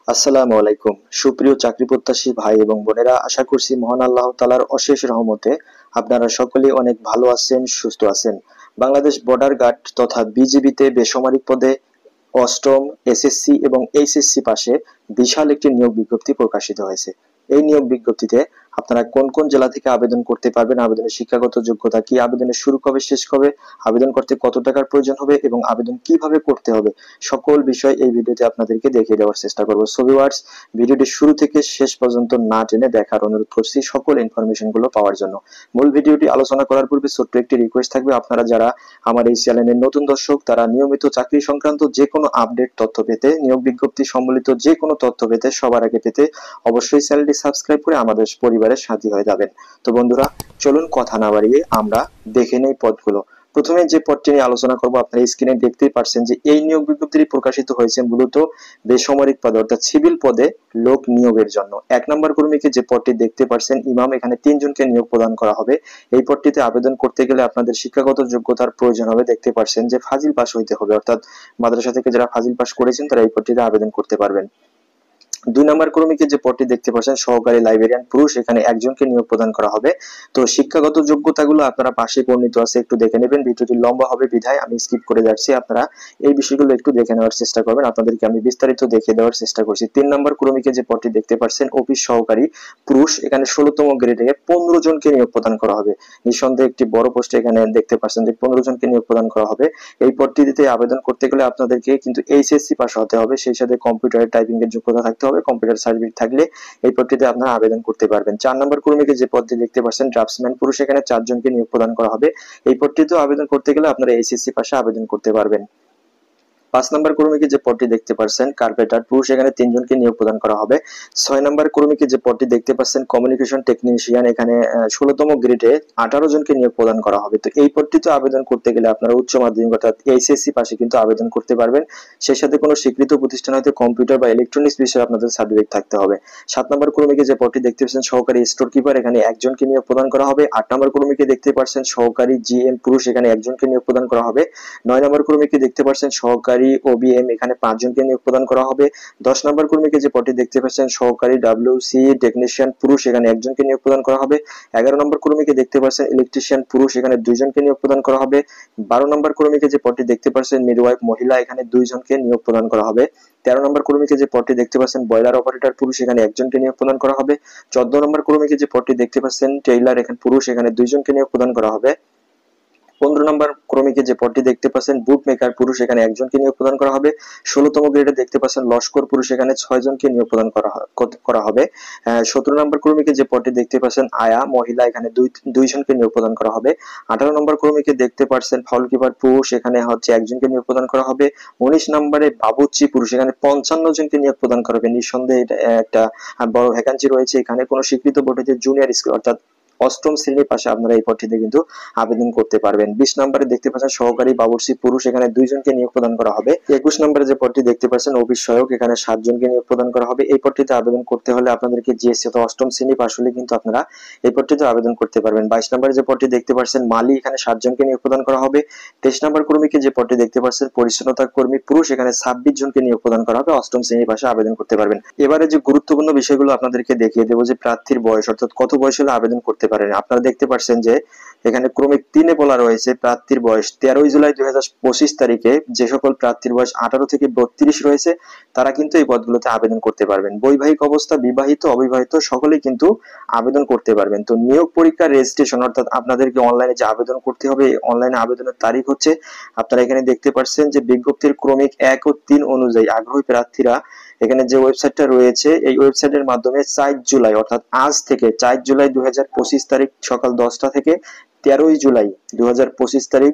আসসালামু আলাইকুম। সুপ্রিয় চাকরি প্রত্যাশী ভাই এবং বোনেরা, আশা করছি মহান আল্লাহ তাআলার অশেষ রহমতে আপনারা সকলেই অনেক ভালো আছেন, সুস্থ আছেন। বাংলাদেশ বর্ডার গার্ড তথা বিজিবিতে বেসামরিক পদে অষ্টম এসএসসি এবং এইচএসসি পাশে বিশাল একটি নিয়োগ বিজ্ঞপ্তি প্রকাশিত হয়েছে। এই নিয়োগ বিজ্ঞপ্তিতে আপনারা কোন কোন জেলা থেকে আবেদন করতে পারবেন, আবেদনের শিক্ষাগত যোগ্যতা কি, আবেদনের শুরু কবে শেষ কবে, আবেদন করতে কত টাকার প্রয়োজন হবে এবং আবেদন কিভাবে করতে হবে, সকল বিষয় এই ভিডিওতে আপনাদেরকে দেখিয়ে দেওয়ার চেষ্টা করব। সো ভিউয়ার্স, ভিডিওটি শুরু থেকে শেষ পর্যন্ত না টেনে দেখার অনুরোধ করছি সকল ইনফরমেশন গুলো পাওয়ার জন্য। মূল ভিডিওটি আলোচনা করার পূর্বে ছোট্ট একটি রিকোয়েস্ট থাকবে, আপনারা যারা আমার এই চ্যানেলের নতুন দর্শক তারা নিয়মিত চাকরি সংক্রান্ত যে কোনো আপডেট তথ্য পেতে, নিয়োগ বিজ্ঞপ্তি সম্বলিত যে কোনো তথ্য পেতে, সবার আগে পেতে অবশ্যই চ্যানেলটি সাবস্ক্রাইব করে আমাদের পরিবারের সাথী হয়ে যাবেন। তো বন্ধুরা, চলুন কথা না বাড়িয়ে আমরা দেখে নেই পদগুলো। প্রথমে যে পদটি নিয়ে আলোচনা করব, আপনারা স্ক্রিনে দেখতেই পাচ্ছেন যে এই নিয়োগ বিজ্ঞপ্তিটি প্রকাশিত হয়েছে মূলত বেসামরিক পদে অর্থাৎ সিভিল পদে লোক নিয়োগের জন্য। 1 নম্বর কর্মীকে যে পদটি দেখতে পাচ্ছেন ইমাম, এখানে 3 জনকে নিয়োগ প্রদান করা হবে। এই পদটিতে আবেদন করতে গেলে আপনাদের শিক্ষাগত যোগ্যতার প্রয়োজন হবে। দেখতে পাচ্ছেন যে ফাজিল পাস হইতে হবে, অর্থাৎ মাদ্রাসা থেকে যারা ফাজিল পাস করেছেন তারা এই পদটিতে আবেদন করতে পারবেন। 2 নম্বর কর্মীকে যে পদটি দেখতে পাচ্ছেন সহকারী লাইব্রেরিয়ান পুরুষ, এখানে একজনকে নিয়োগ প্রদান করা হবে। তো শিক্ষাগত যোগ্যতাগুলো আপনারা পাশে বর্ণিত আছে, একটু দেখে নেবেন। ভিডিওটি লম্বা হবে বিধায় আমি স্কিপ করে যাচ্ছি, আপনারা এই বিষয়গুলো একটু দেখে নেওয়ার চেষ্টা করবেন, আপনাদেরকে আমি বিস্তারিত দেখিয়ে দেওয়ার চেষ্টা করছি। 3 নম্বর কর্মীকে যে পদটি দেখতে পাচ্ছেন অফিস সহকারী পুরুষ, এখানে 16তম গ্রেডে 15 জনকে নিয়োগ প্রদান করা হবে। নিঃসন্দেহে একটি বড় পোস্টে এখানে দেখতে পাচ্ছেন যে 15 জনকে নিয়োগ প্রদান করা হবে। এই পদটিতে আবেদন করতে গেলে আপনাদেরকে কিন্তু এইচএসসি পাস হতে হবে, সেই সাথে কম্পিউটারে টাইপিং এর যোগ্যতা থাকতে হবে। কম্পিউটার সার্টিফিকেট থাকলে এই পদটিতে আপনারা আবেদন করতে পারবেন। 4 নম্বর কর্মীকে যে পদটি দেখতে পাচ্ছেন ড্রাফটসম্যান পুরুষ, এখানে 4 জনকে নিয়োগ প্রদান করা হবে। এই পদটিতেও আবেদন করতে গেলে আপনারা এইচএসসি পাশে আবেদন করতে পারবেন। 5 নম্বর কর্মীকে যে পদটি দেখতে পাচ্ছেন কার্পেন্টার পুরুষ, এখানে 3 জনকে নিয়োগ প্রদান করা হবে। 6 নম্বর কর্মীকে যে পদটি দেখতে পাচ্ছেন কমিউনিকেশন টেকনিশিয়ান, এখানে 16তম গ্রেডে 18 জনকে নিয়োগ প্রদান করা হবে। তো এই পদটিতে আবেদন করতে গেলে আপনারা উচ্চ মাধ্যমিক অর্থাৎ এইচএসসি পাশে কিন্তু আবেদন করতে পারবেন। সেই সাথে কোনো স্বীকৃত প্রতিষ্ঠান হতে কম্পিউটার বা ইলেকট্রনিক্স বিষয়ে আপনাদের সার্টিফিকেট থাকতে হবে। 7 নম্বর কর্মীকে যে পদটি দেখতে পাচ্ছেন সহকারী স্টোর কিপার, এখানে একজনকে নিয়োগ প্রদান করা হবে। 8 নম্বর কর্মীকে দেখতে পাচ্ছেন সহকারী জিএম পুরুষ, এখানে একজনকে নিয়োগ প্রদান করা হবে। 9 নম্বর কর্মীকে দেখতে পাচ্ছেন সহকারী ওবিএম, এখানে 5 জনকে নিয়োগ প্রদান করা হবে। 10 নম্বর কর্মীকে যে পদটি দেখতে পাচ্ছেন সহকারী ডব্লিউসি টেকনিশিয়ান পুরুষ, এখানে একজনকে নিয়োগ প্রদান করা হবে। 11 নম্বর কর্মীকে দেখতে পাচ্ছেন ইলেকট্রিশিয়ান পুরুষ, এখানে 2 জনকে নিয়োগ প্রদান করা হবে। 12 নম্বর কর্মীকে যে পদটি দেখতে পাচ্ছেন মিডওয়াইফ মহিলা, এখানে 2 জনকে নিয়োগ প্রদান করা হবে। 13 নম্বর কর্মীকে যে পদটি দেখতে পাচ্ছেন বয়লার অপারেটর পুরুষ, এখানে একজনকে নিয়োগ প্রদান করা হবে। 14 নম্বর কর্মীকে যে পদটি দেখতে পাচ্ছেন টেইলার, এখানে পুরুষ, এখানে 2 জনকে নিয়োগ প্রদান করা হবে। 15 নম্বর ক্রমিকে যে পদটি দেখতে পাচ্ছেন বুট মেকার পুরুষ, এখানে একজনকে নিয়োগ প্রদান করা হবে। 16তম গ্রেডে দেখতে পাচ্ছেন লস্কর পুরুষ, এখানে 6 জনকে নিয়োগ প্রদান করা হবে। 17 নম্বর ক্রমিকে যে পদটি দেখতে পাচ্ছেন আয়া মহিলা, এখানে 2 জনকে নিয়োগ প্রদান করা হবে। 18 নম্বর ক্রমিকে দেখতে পাচ্ছেন ফাউল কিপার পুরুষ, এখানে হচ্ছে একজনকে নিয়োগ প্রদান করা হবে। 19 নম্বরে বাবুচি পুরুষ, এখানে 55 জনকে নিয়োগ প্রদান করা হবে। নিঃসন্দেহে এটা একটা বড় ভ্যাকান্সি রয়েছে। এখানে কোনো স্বীকৃত বোর্ডে জুনিয়র স্কুল অর্থাৎ অষ্টম শ্রেণীর পাশে আপনারা এই পদটিতে কিন্তু আবেদন করতে পারবেন। 20 নম্বরে দেখতে পাচ্ছেন সহকারী বাবুর্চি পুরুষ, এখানে 2 জনকে নিয়োগ প্রদান করা হবে। 21 নম্বরে যে পদটি দেখতে পাচ্ছেন অফিস সহায়ক, এখানে 7 জনকে নিয়োগ প্রদান করা হবে। এই পদটিতে আবেদন করতে হলে আপনাদেরকে জিএসসি অথবা অষ্টম শ্রেণী পাশ হলে কিন্তু আপনারা এই পদটিতে আবেদন করতে পারবেন। 22 নম্বরে যে পদটি দেখতে পাচ্ছেন মালি, এখানে 7 জনকে নিয়োগ প্রদান করা হবে। 23 নম্বর কর্মীকে যে পদটি দেখতে পাচ্ছেন পরিচ্ছন্নতা কর্মী পুরুষ, এখানে 26 জনকে নিয়োগ প্রদান করা হবে। অষ্টম শ্রেণীর পাশে আবেদন করতে পারবেন। এবারে যে গুরুত্বপূর্ণ বিষয়গুলো আপনাদেরকে দেখিয়ে দেবো যে প্রার্থীর বয়স অর্থাৎ কত বয়স হলে আবেদন করতে পারেন। আপনারা দেখতে পাচ্ছেন যে এখানে ক্রমিক 3 এ বলা রয়েছে প্রার্থীর বয়স 13 জুলাই 2025 তারিখে যে সকল প্রার্থীর বয়স 18 থেকে 32 রয়েছে তারা কিন্তু এই পদগুলোতে আবেদন করতে পারবেন। বৈবাহিক অবস্থা বিবাহিত অবিবাহিত সকলেই কিন্তু আবেদন করতে পারবেন। তো নিয়োগ পরীক্ষা রেজিস্ট্রেশন অর্থাৎ আপনাদেরকে অনলাইনে যে আবেদন করতে হবে, অনলাইনে আবেদনের তারিখ হচ্ছে আপনারা এখানে দেখতে পাচ্ছেন যে বিজ্ঞপ্তির ক্রমিক 1 ও 3 অনুযায়ী আগ্রহী প্রার্থীরা এখানে যে ওয়েবসাইটটা রয়েছে এই ওয়েবসাইটের মাধ্যমে 4 জুলাই অর্থাৎ আজ থেকে 4 জুলাই 2025 তারিখ সকাল 10টা থেকে 13 জুলাই 2025 তারিখ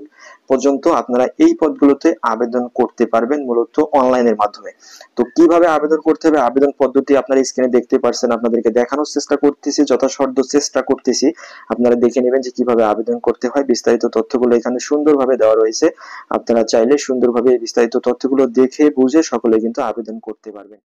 পর্যন্ত আপনারা এই পদগুলোতে আবেদন করতে পারবেন মূলত অনলাইনের মাধ্যমে। তো কিভাবে আবেদন করতে হবে আবেদন পদ্ধতি আপনারা স্ক্রিনে দেখতে পাচ্ছেন, আপনাদেরকে দেখানোর চেষ্টা করতেছি, যথাসাধ্য চেষ্টা করতেছি আপনারা দেখে নেবেন যে কিভাবে আবেদন করতে হয়। বিস্তারিত তথ্যগুলো এখানে সুন্দরভাবে দেওয়া রয়েছে, আপনারা চাইলে সুন্দরভাবে বিস্তারিত তথ্যগুলো দেখে বুঝে সকলে কিন্তু আবেদন করতে পারবেন।